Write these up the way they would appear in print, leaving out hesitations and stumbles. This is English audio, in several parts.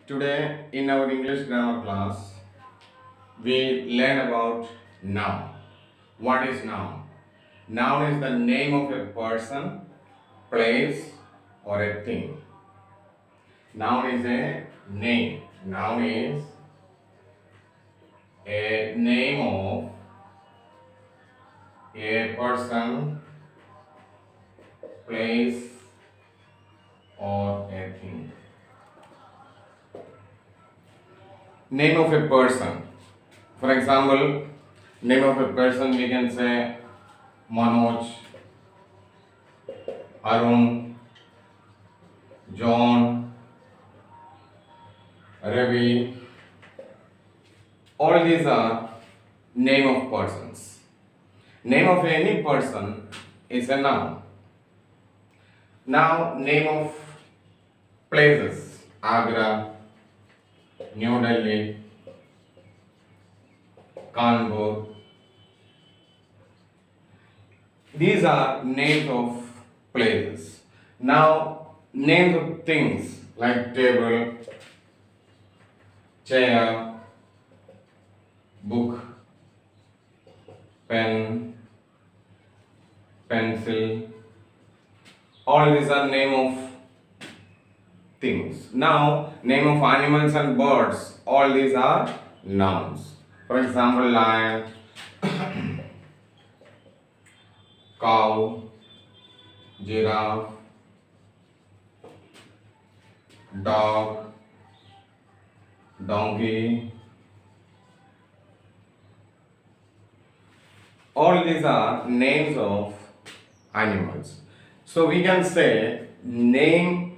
Today, in our English grammar class, we learn about noun. What is noun? Noun is the name of a person, place, or a thing. Noun is a name. Noun is a name of a person, place, or a thing. Name of a person. For example, name of a person we can say Manoj, Arun, John, Ravi. All these are name of persons. Name of any person is a noun. Now, name of places: Agra, New Delhi, Kanpur. These are names of places. Now, names of things like table, chair, book, pen, pencil. All these are name of things. Now, name of animals and birds. All these are nouns. For example, lion, cow, giraffe, dog, donkey. All these are names of animals. So we can say name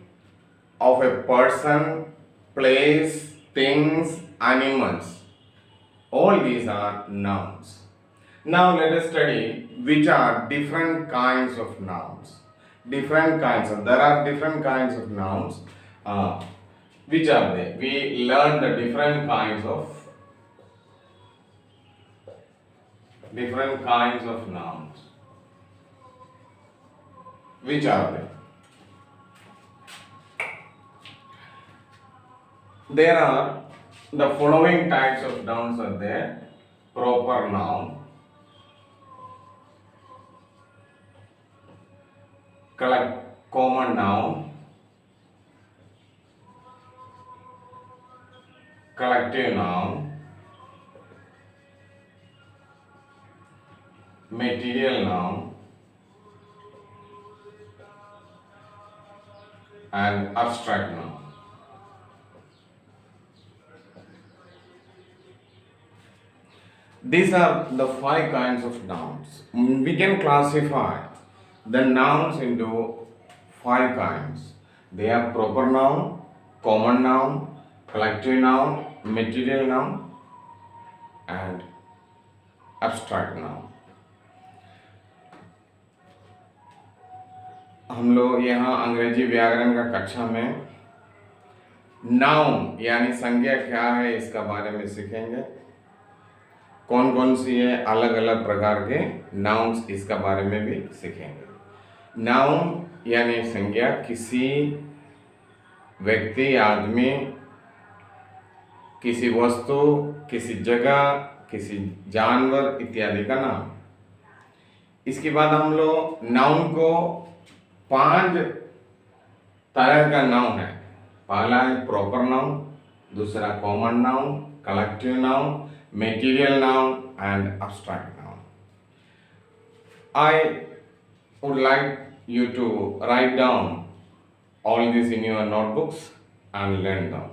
of a person, place, things, animals. All these are nouns. Now let us study which are different kinds of nouns. There are different kinds of nouns. Which are they? We learn the different kinds of nouns. Which are they? There are the following types of nouns are there: proper noun, common noun, collective noun, material noun, and abstract noun. These are the five kinds of nouns. We can classify the nouns into five kinds. They are proper noun, common noun, collective noun, material noun, and abstract noun. हम लोग यहाँ अंग्रेजी व्याकरण का कक्षा में noun यानी संज्ञा क्या है इसका बारे में सीखेंगे। कौन कौन सी है अलग अलग प्रकार के नाउन्स इसका बारे में भी सीखेंगे। नाउन यानी संज्ञा किसी व्यक्ति, आदमी, किसी वस्तु, किसी जगह, किसी जानवर इत्यादि का नाम। इसके बाद हम लोग नाउन को 5 तरह का नाउन है। पहला है प्रॉपर नाउन, दूसरा common noun, collective noun, material noun, and abstract noun. I would like you to write down all this in your notebooks and learn them.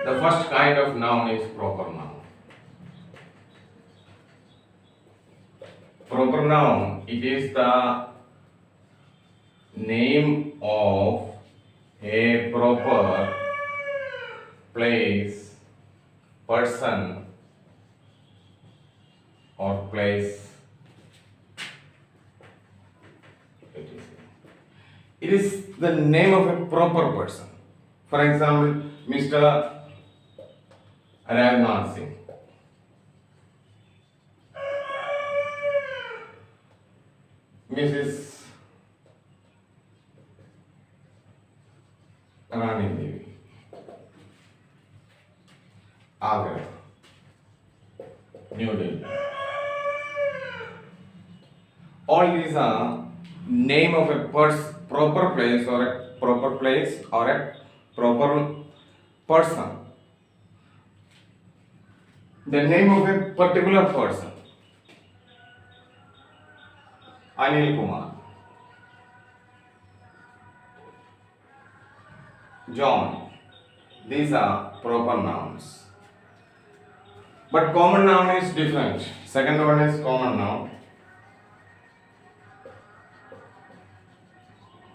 The first kind of noun is proper noun. Proper noun, it is the name of a proper place, person, or place It is the name of a proper person. For example, Mr. Rajnath Singh. Mrs. Rani Devi. Agra. New Delhi. All these are name of a proper place or a proper place or a proper person. The name of a particular person. Anil Kumar. John. These are proper nouns. But common noun is different. Second one is common noun.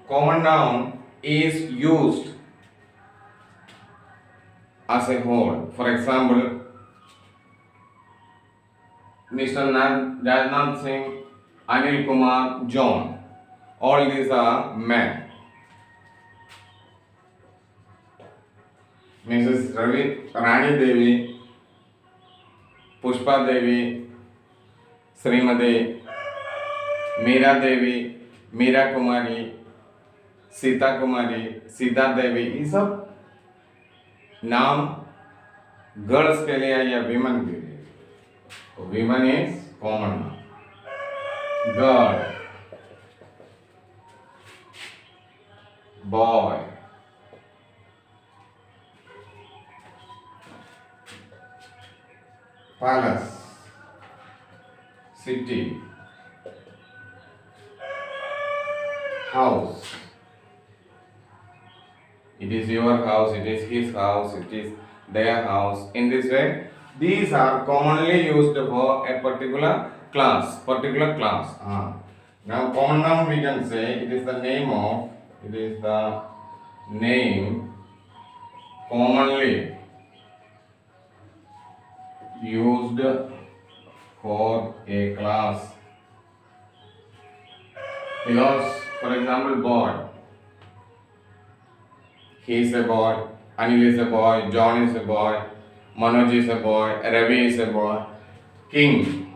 Common noun is used as a whole. For example, Mr. Rajnath Singh, Anil Kumar, John. All these are men. Mrs. Rani Devi, Pushpa Devi, Srimati, Meera Devi, Meera Kumari, Sita Kumari, Sita Devi. ये सब नाम girls के लिए या women के लिए. तो women is common noun. Girl, boy, palace, city, house. It is your house, it is his house, it is their house. In this way, these are commonly used for a particular class. Now, common noun we can say it is the name commonly used for a class. Because, for example, boy. He is a boy, Anil is a boy, John is a boy, Manoj is a boy, Ravi is a boy. King.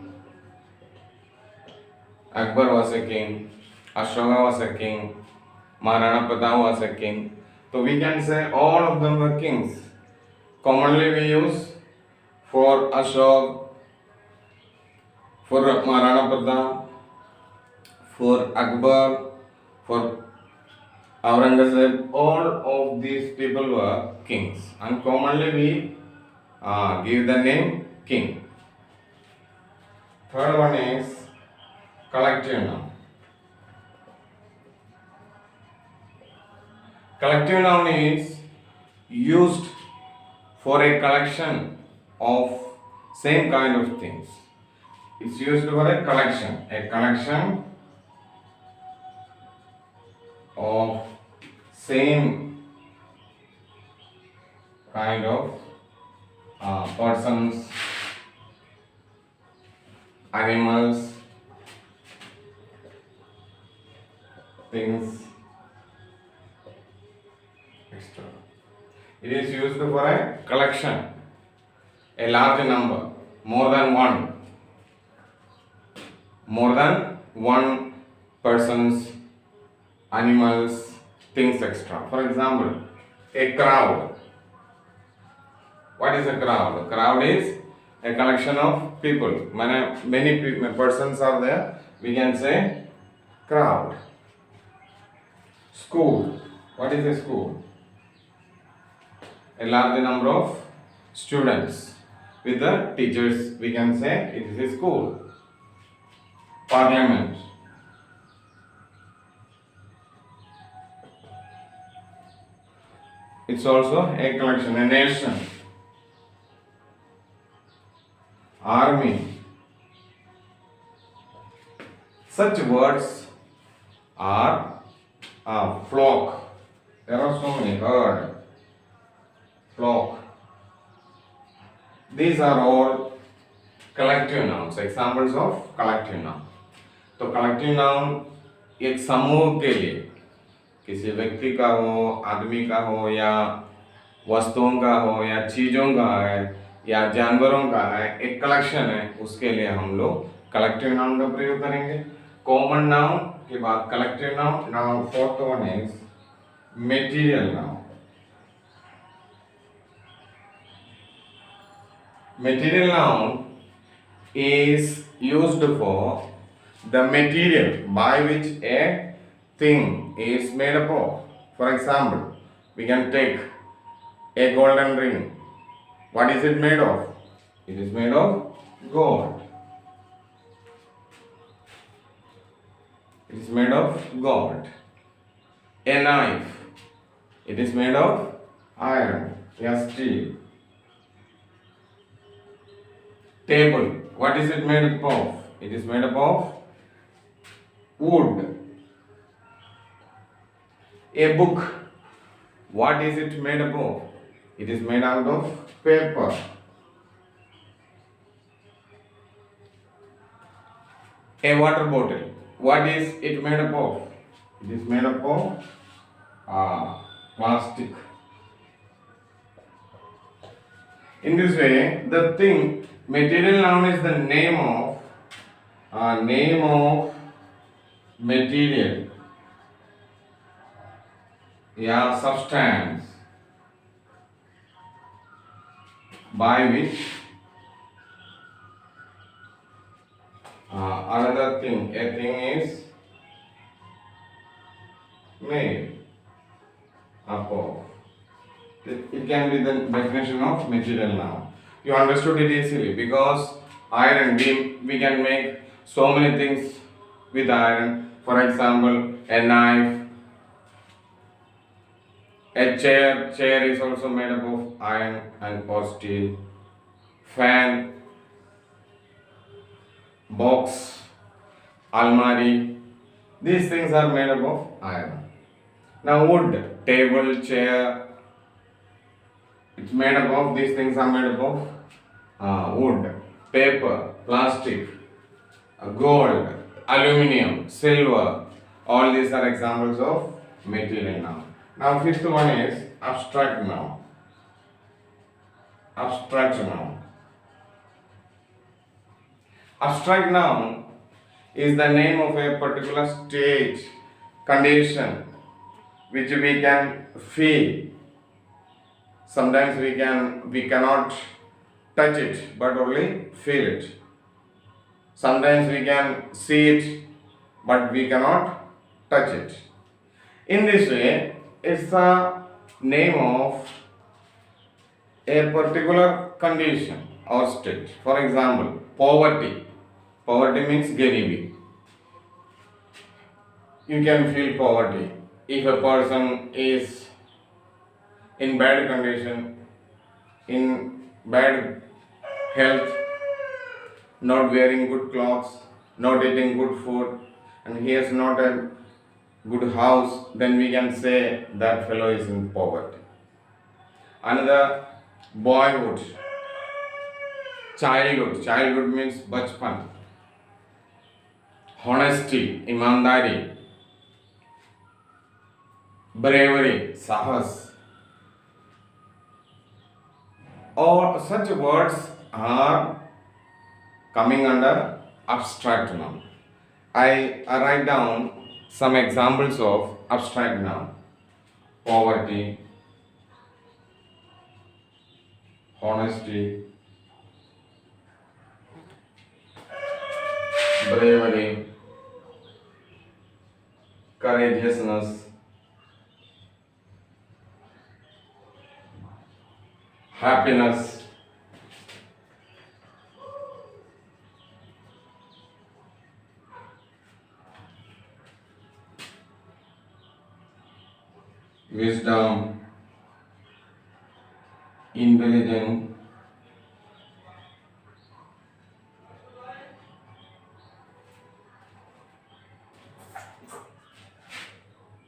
Akbar was a king, Ashoka was a king, Maharana Pratap was a king. So we can say all of them were kings. Commonly we use for Ashok, for Maharana Pratap, for Akbar, for Aurangzeb. All of these people were kings, and commonly we give the name king. Third one is collective noun. Collective noun is used for a collection of same kind of things. It's used for a collection of same kind of persons, animals, things, etc. It is used for a collection, a large number, more than one persons, animals, things, etc. For example, a crowd. What is a crowd? A crowd is a collection of people. Many persons are there. We can say crowd. School. What is a school? A large number of students with the teachers. We can say it is a school. Parliament. It's also a collection, a nation. Army. Such words are flock. There are so many. Herd, flock. These are all collective nouns. Examples of collective noun. तो collective noun एक समूह के लिए किसी व्यक्ति का हो, आदमी का हो, या वस्तुओं का हो, या चीज़ों का है, या जानवरों का है, एक कलेक्शन है, उसके लिए हम लोग कलेक्टिव नाउन का प्रयोग करेंगे। कॉमन नाउन के बाद collective noun. Now fourth one is material noun. Material noun is used for the material by which a thing is made up of. For example, we can take a golden ring. What is it made of? It is made of gold. It is made of gold. A knife. It is made of iron, yes, steel. Table. What is it made up of? It is made up of wood. A book. What is it made up of? It is made out of paper. A water bottle. What is it made up of? It is made up of plastic. In this way, the thing, material noun is the name of material, yeah, substance by which another thing, a thing is made up of. It can be the definition of material noun. You understood it easily because iron, we can make so many things with iron. For example, a knife, a chair. Chair is also made up of iron and or steel. Fan, box, almari. These things are made up of iron. Now wood, table, chair. It's made up of, these things are made up of wood, paper, plastic, gold, aluminium, silver. All these are examples of material noun. Now fifth one is abstract noun. Abstract noun. Abstract noun is the name of a particular state, condition, which we can feel. Sometimes we cannot touch it, but only feel it. Sometimes we can see it, but we cannot touch it. In this way, it's the name of a particular condition or state. For example, poverty. Poverty means garibi. You can feel poverty. If a person is in bad condition, in bad health, not wearing good clothes, not eating good food, and he has not a good house, then we can say that fellow is in poverty. Another, boyhood, childhood. Childhood means bachpan. Honesty, ईमानदारी. Bravery, साहस. All such words are coming under abstract noun. I write down some examples of abstract noun. Poverty, honesty, bravery, courageousness, happiness, wisdom, intelligent,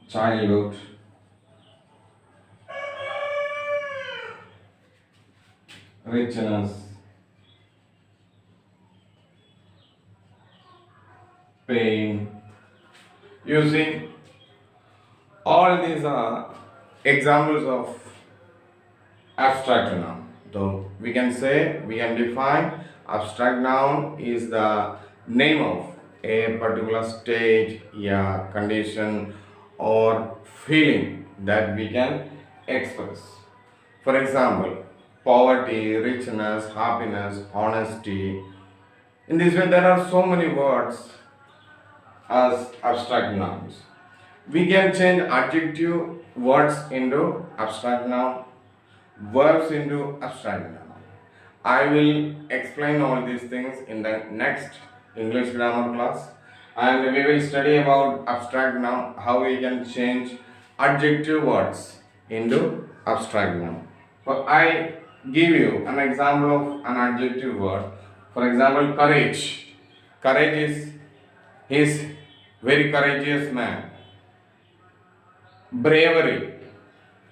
childhood, richness, pain. You see, All these are examples of abstract noun. So we can say, we can define abstract noun is the name of a particular state, yeah, condition or feeling that we can express. For example, poverty, richness, happiness, honesty. In this way, there are so many words as abstract nouns. We can change adjective words into abstract noun, verbs into abstract noun. I will explain all these things in the next English grammar class, and we will study about abstract noun, how we can change adjective words into abstract noun. So I give you an example of an adjective word. For example, courage. Courage is he is very courageous man. Bravery,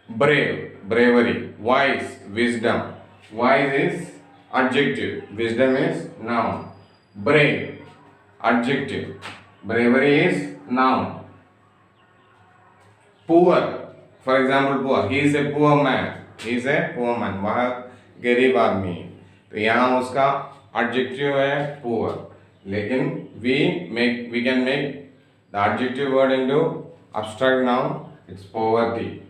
brave, bravery. Wise, wisdom. Wise is adjective, wisdom is noun. Brave, adjective, bravery is noun. Poor, for example, poor. He is a poor man. He is a poor man. वह गरीब आदमी है. तो यहाँ उसका adjective है poor. लेकिन we can make the adjective word into abstract noun. It's poverty.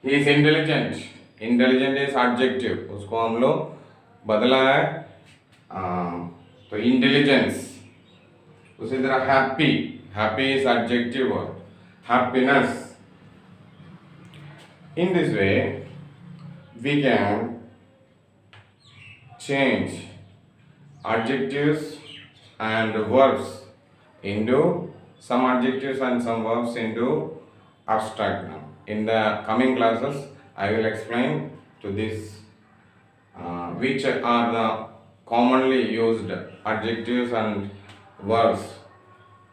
He is intelligent. Intelligent is adjective. उसको हम लोग बदला है तो intelligence. उसी तरह happy. Happy is adjective word. Happiness. In this way, we can change adjectives and verbs into some adjectives and some verbs into abstract noun. In the coming classes, I will explain to this which are the commonly used adjectives and verbs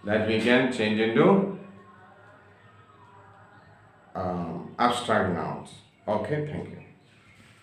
that we can change into abstract nouns. Okay, thank you.